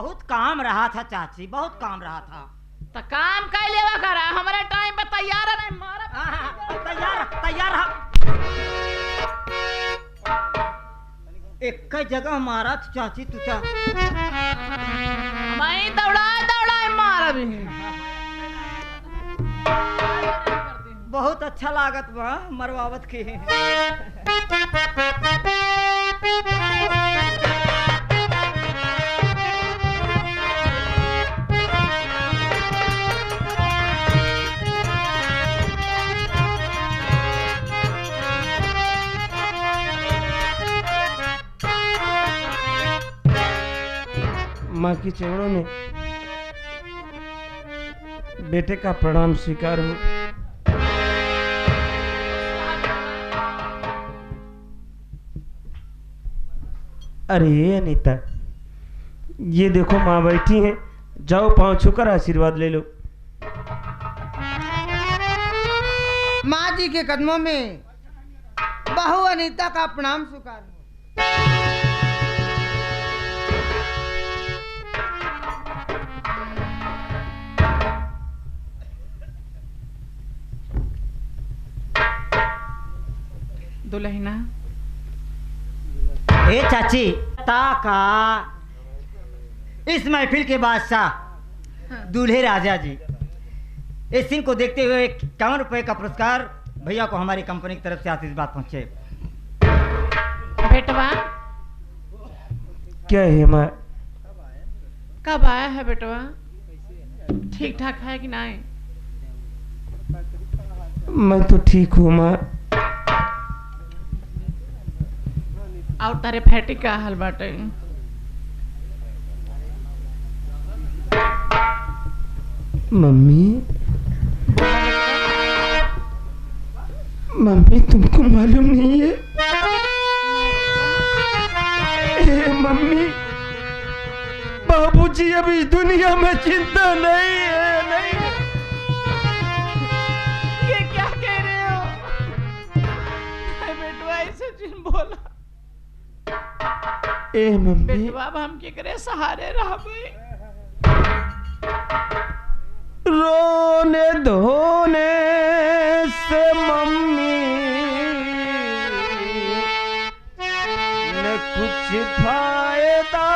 बहुत काम रहा था चाची, बहुत काम रहा था। तो काम कर लेवा करा, हमारे टाइम पे तैयार नहीं मारा। तैयार एक जगह मारा था चाची तुझा। मैं दौड़ा मारा भी। बहुत अच्छा लागत बा मरवावत के। माँ के चरणों में बेटे का प्रणाम स्वीकार हो। अरे अनीता, ये देखो माँ बैठी हैं, जाओ पांव छूकर आशीर्वाद ले लो। माँ जी के कदमों में बहू अनीता का प्रणाम स्वीकार हो। दुल्हना ए चाची, ताका इस महफिल के बादशाह दूल्हे राजा जी, इस सीन को देखते हुए 51 रुपए का पुरस्कार भैया को हमारी कंपनी की तरफ से आशीर्वाद पहुंचे। बेटवा क्या है माँ? कब आया है बेटवा? ठीक ठाक है कि नहीं? मैं तो ठीक हूँ माँ। और तारे फैटी का हाल बाटे? मम्मी, मम्मी तुमको मालूम नहीं है? मम्मी, बाबूजी अब इस दुनिया में चिंता नहीं है। नहीं, ये क्या कह रहे हो? बेटवा ऐसे जिन बोला। ए मम्मी, बेटवा अब हम के करे सहारे रह गए। रोने धोने से मम्मी न कुछ फायदा,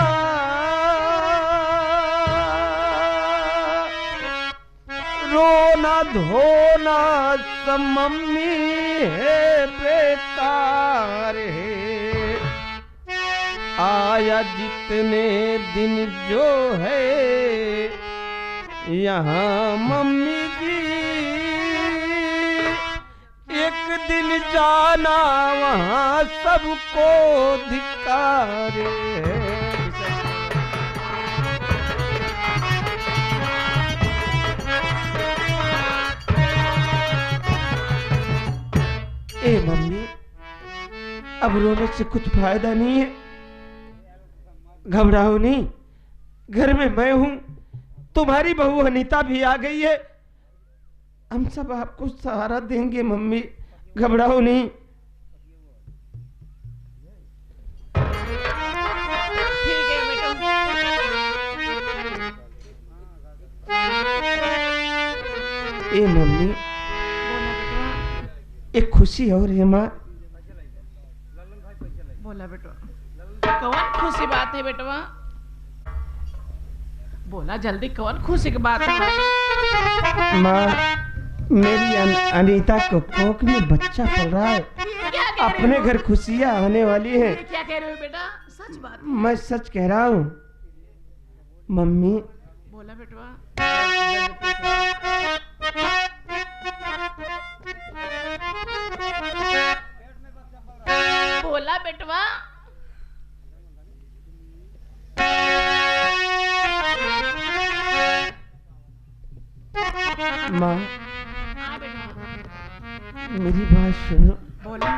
रोना धोना सब मम्मी है बेकार है। आया जितने दिन जो है यहाँ मम्मी जी, एक दिन जाना वहाँ सबको धिक्कार है। ए मम्मी, अब रोने से कुछ फायदा नहीं है। घबराओ नहीं, घर में मैं हूं, तुम्हारी बहू अनीता भी आ गई है, हम सब आपको सहारा देंगे मम्मी, घबराओ नहीं। ठीक है बेटा। ए मम्मी, एक खुशी और है माँ। बोला बेटवा, कौन खुशी बात है बेटवा? बोला जल्दी, कौन खुशी की बात है? माँ, मेरी अनीता को कोख में बच्चा पल रहा है, अपने घर खुशियाँ आने वाली है। क्या कह रहे हो बेटा? सच बात? मैं सच कह रहा हूँ मम्मी। बोला बेटवा। बोला बेटवा। माँ, हाँ बेटा। मेरी बात सुनो। बोला।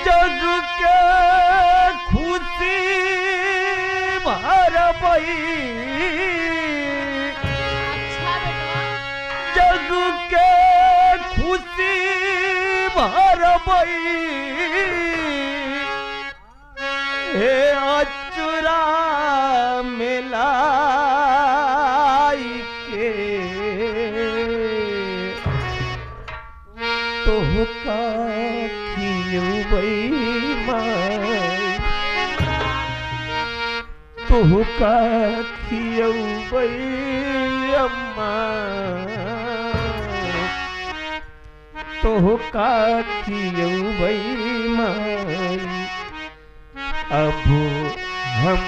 जग के खुशी भर पई, अच्छा बेटवा। जग के खुशी भर पई, तोहका खियौबै माई तोहका खियौबै अम्मा तोहका खियौबै माई अब हम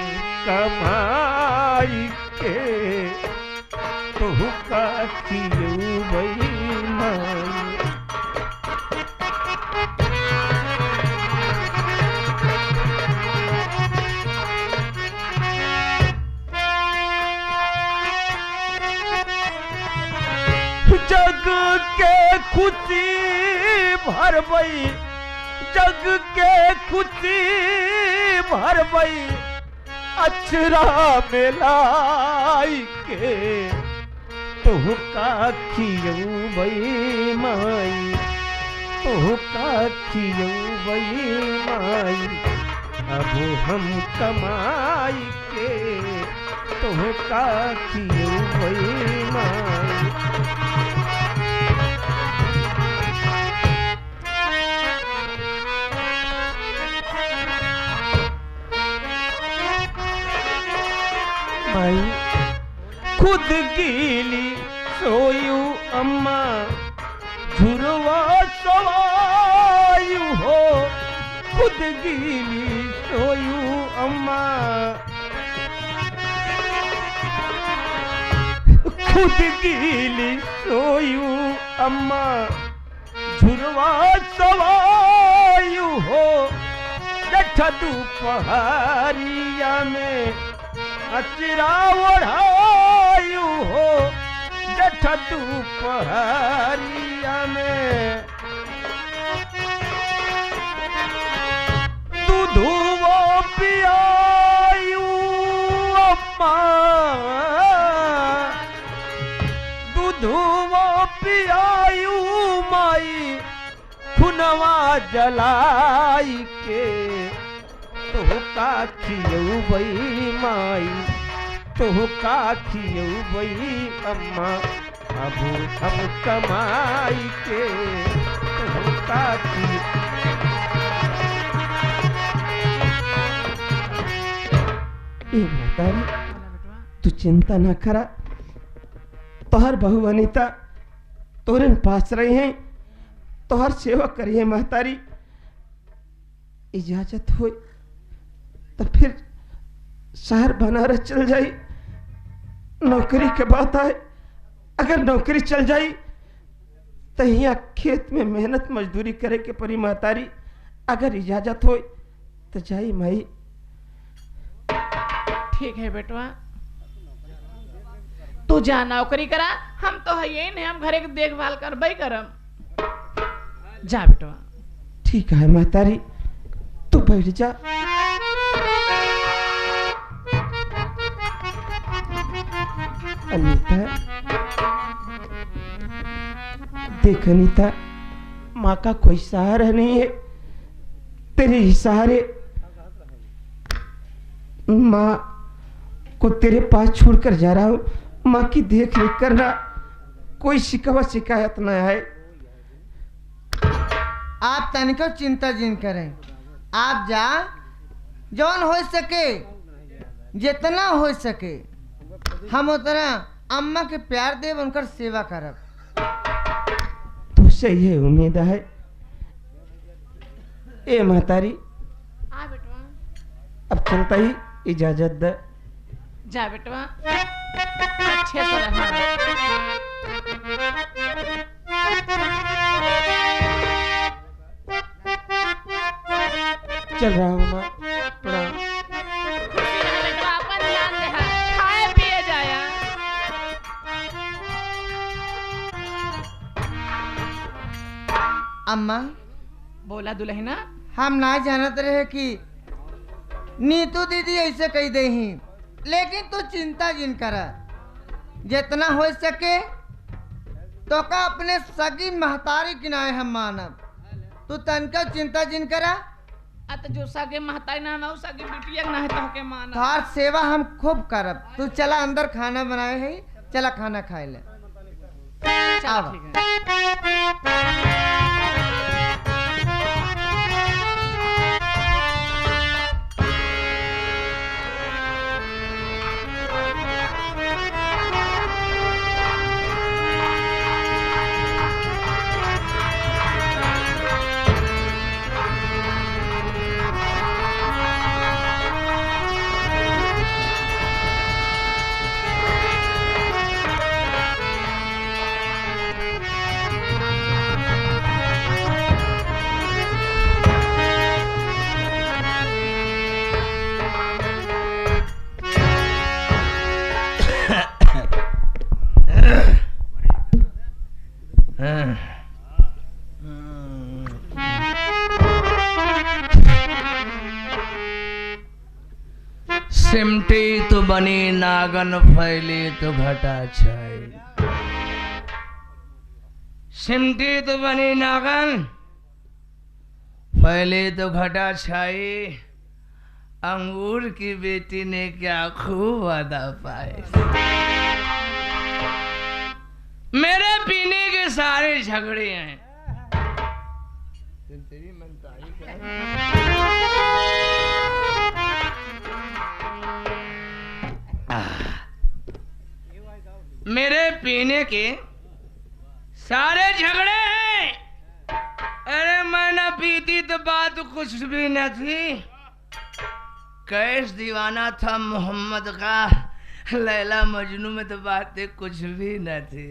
कमाई के तोहका खियौबै माई जग के खुशी भरबई जग के खुशी भरबई अचरा मिलाई के तोहका खियौबै माई तोहका खियौबै माई अब हम कमाई के तोहका खियौबै माई माई खुद गीली सोयू अम्मा झुरवा सवायू हो खुद गीली सोयू अम्मा खुद गीली सोयू अम्मा झुरवा सवायू हो जठ दोपहरिया में अचरा ओढ़ायू हो जठ दोपहरिया में दूधवा पियायू अम्मा दूधवा पियायू माई खुनवा जलाई के तोहका खियौबै माई तोहका खियौबै अम्मा अब हम कमाई के तोहका मातारी तू चिंता ना करा तोहर बहू अनीता तोरे पास रही हैं तोहर सेवा करिए महतारी इजाजत हो तो फिर शहर बनारस चल जाई नौकरी के बात आए अगर नौकरी चल जाई तो यहाँ खेत में मेहनत मजदूरी करे के परी महतारी अगर इजाजत हो तो जाई माई ठीक है बेटवा तू जा नौकरी करा हम तो है यही नहीं हम घरे की देखभाल करबई करम जा बेटवा ठीक है महतारी तू बैठ जा अनीता देख अनीता माँ का कोई सहारा नहीं है तेरे ही सहारे माँ को तेरे पास छोड़कर जा रहा हूँ माँ की देख रेख करना कोई शिकवा शिकायत न आए आप तनिको चिंता जिन करें आप जा जौन हो सके जितना हो सके हम उतना अम्मा के प्यार देव उनकर सेवा करब तुझसे ये उम्मीद है ए महतारी आ बेटवा अब चलता ही इजाजत दे जा बेटवा अच्छे से रहना चल रहा हूँ माँ प्रणाम बेटवा अपन ध्यान दे खाए पिए जाया अम्मा बोला दुल्हना हम ना जानत रहे कि नीतू दीदी ऐसे कही दे ही लेकिन तू चिंता जिन कर जितना हो सके तो का अपने सगी महतारी किनाए हम मानब तू तनका चिंता जिन करा अत जो सगे महताई ना ना सगे बिटिया ना है तो के माना तार सेवा हम खूब करब तू चला अंदर खाना बनाए है चला खाना खाए ले चल ठीक है सिमटी तो बनी नागन, फैली तो घटा छाई। सिमटी तो बनी नागन, फैली तो घटा छाई। अंगूर की बेटी ने क्या खूब अदा पाए। मेरे पीने के सारे झगड़े हैं। तेरी मनताई क्या मेरे पीने के सारे झगड़े हैं। अरे मैं न पीती तो बात कुछ भी न थी। कैस दीवाना था मोहम्मद का, लैला मजनू में तो बातें कुछ भी न थी।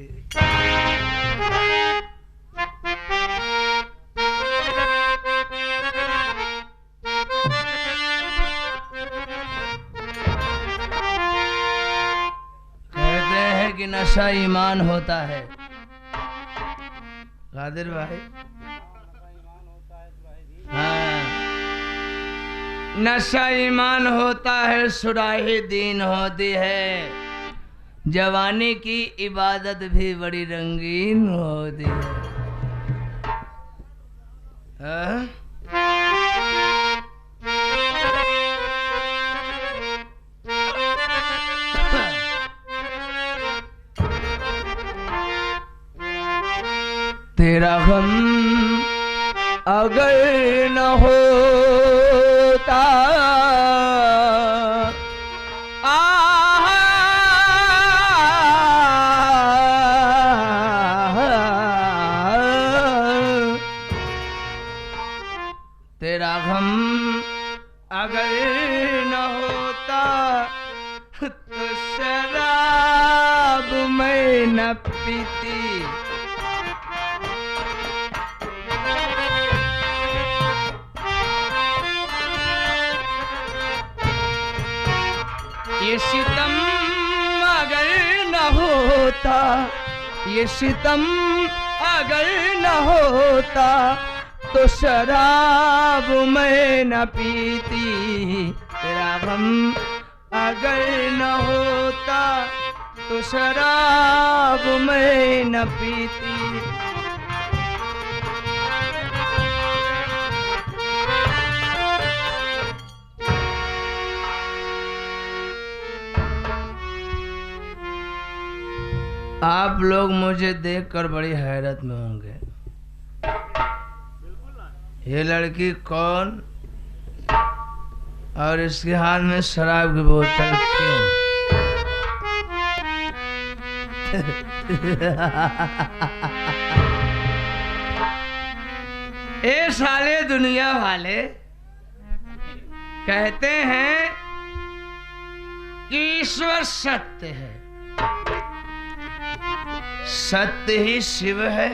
कहते हैं कि नशा ईमान होता है। कादिर भाई, हाँ, नशा ईमान होता है, सुराही दीन होती है। जवानी की इबादत भी बड़ी रंगीन होती है। हाँ? तेरा गम अगर न होता, तेरा गम अगर न होता तो शराब मैं न पीती। ये सितम अगर न होता, ये सितम अगर न होता तो शराब मैं न पीती। तेरा गम अगर न होता तो शराब मैं न पीती। आप लोग मुझे देखकर बड़ी हैरत में होंगे। ये लड़की कौन और इसके हाथ में शराब की बोतल क्यों? ए साले दुनिया वाले कहते हैं कि ईश्वर सत्य है, सत्य ही शिव है,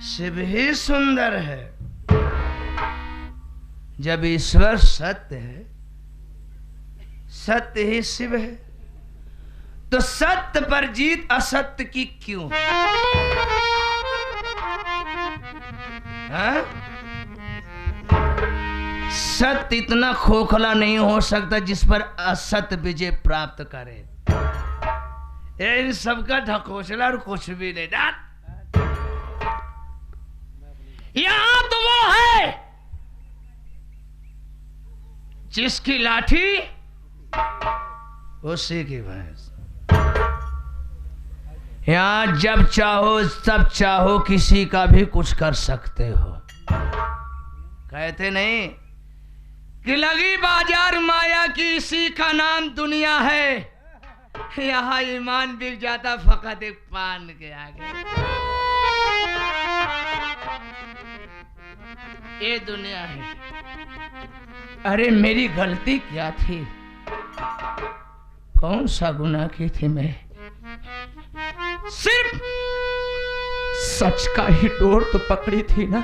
शिव ही सुंदर है। जब ईश्वर सत्य है, सत्य ही शिव है, तो सत्य पर जीत असत्य की क्यों? हाँ? सत्य इतना खोखला नहीं हो सकता जिस पर असत्य विजय प्राप्त करे। इन सबका ढकोसला और कुछ भी नहीं। यहां तो वो है जिसकी लाठी उसी की भैंस। यहां जब चाहो तब चाहो किसी का भी कुछ कर सकते हो। कहते नहीं कि लगी बाजार माया की, इसी का नाम दुनिया है। यहाँ ईमान बिक जाता फकत एक पान के आगे। ये दुनिया है। अरे मेरी गलती क्या थी? कौन सा गुनाह की थी मैं? सिर्फ सच का ही डोर तो पकड़ी थी ना,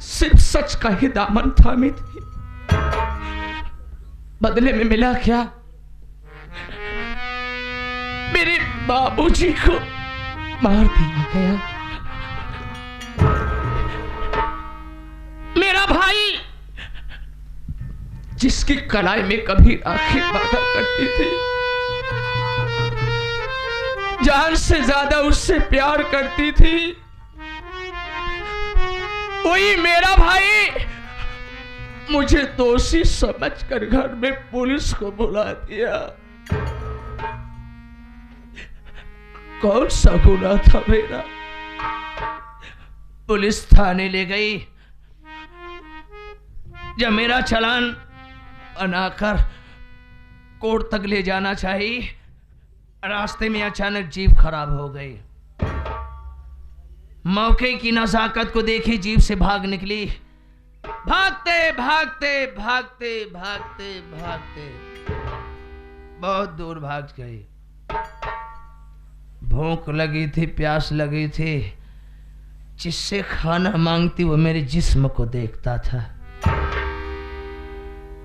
सिर्फ सच का ही दामन थामी थी। बदले में मिला क्या? मेरे बाबूजी को मार दिया गया। मेरा भाई जिसकी कलाई में कभी राखी बांधा करती थी, जान से ज्यादा उससे प्यार करती थी, वही मेरा भाई मुझे दोषी समझकर घर में पुलिस को बुला दिया। कौन सा गुनाह था मेरा? पुलिस थाने ले गई। जब मेरा चालान बनाकर कोर्ट तक ले जाना चाहिए, रास्ते में अचानक जीप खराब हो गई। मौके की नजाकत को देखी जीप से भाग निकली। भागते भागते भागते भागते भागते बहुत दूर भाग गई। भूख लगी थी, प्यास लगी थी, जिससे खाना मांगती वो मेरे जिस्म को देखता था।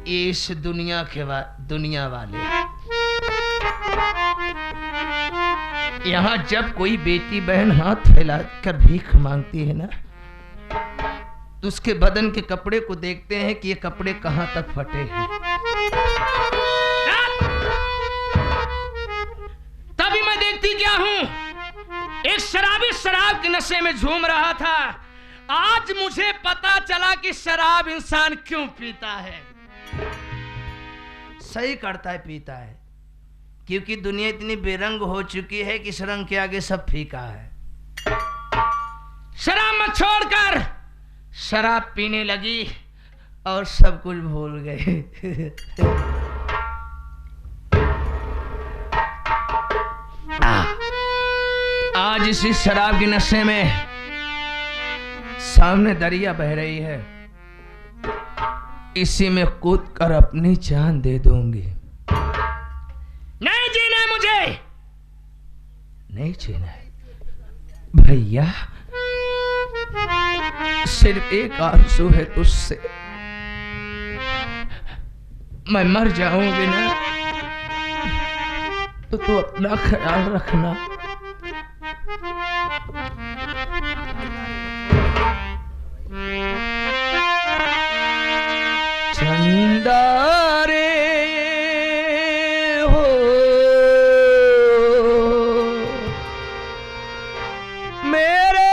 इस दुनिया वाले यहाँ जब कोई बेटी बहन हाथ फैलाकर भीख मांगती है ना, तो उसके बदन के कपड़े को देखते हैं कि ये कपड़े कहां तक फटे हैं। तभी मैं देखती क्या हूं, एक शराबी शराब के नशे में झूम रहा था। आज मुझे पता चला कि शराब इंसान क्यों पीता है। सही करता है, पीता है, क्योंकि दुनिया इतनी बेरंग हो चुकी है कि इस रंग के आगे सब फीका है। शराब मत छोड़कर शराब पीने लगी और सब कुछ भूल गए। आज इसी शराब के नशे में सामने दरिया बह रही है, इसी में कूद कर अपनी जान दे दूंगी। नहीं जीना है मुझे, नहीं जीना है भैया। सिर्फ एक आरज़ू है तुझसे, मैं मर जाऊंगी ना तो तू अपना ख्याल रखना। चंदा रे हो मेरे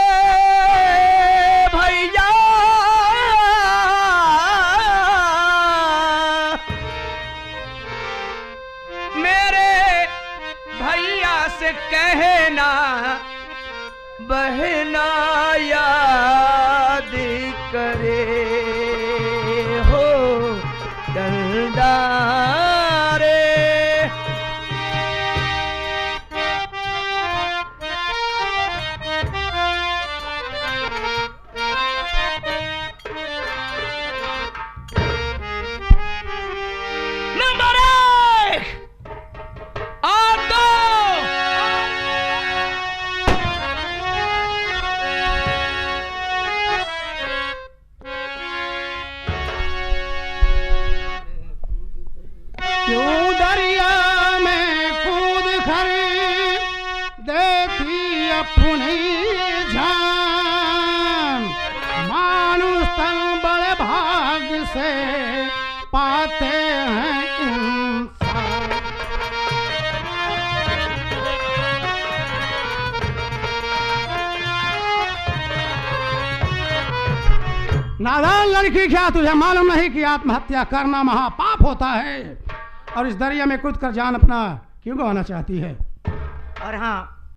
भैया, मेरे भैया से कहना बहना याद करे हो डंडा रे। नंबर 1 और 2 क्यों दरिया में कूद कर देती अपनी जान, मानुष तन बड़े भाग से पाते हैं इंसान। नादान लड़की, क्या तुझे मालूम नहीं कि आत्महत्या करना महापाप होता है? और इस दरिया में कूद कर जान अपना क्यों गंवाना चाहती है? और हाँ,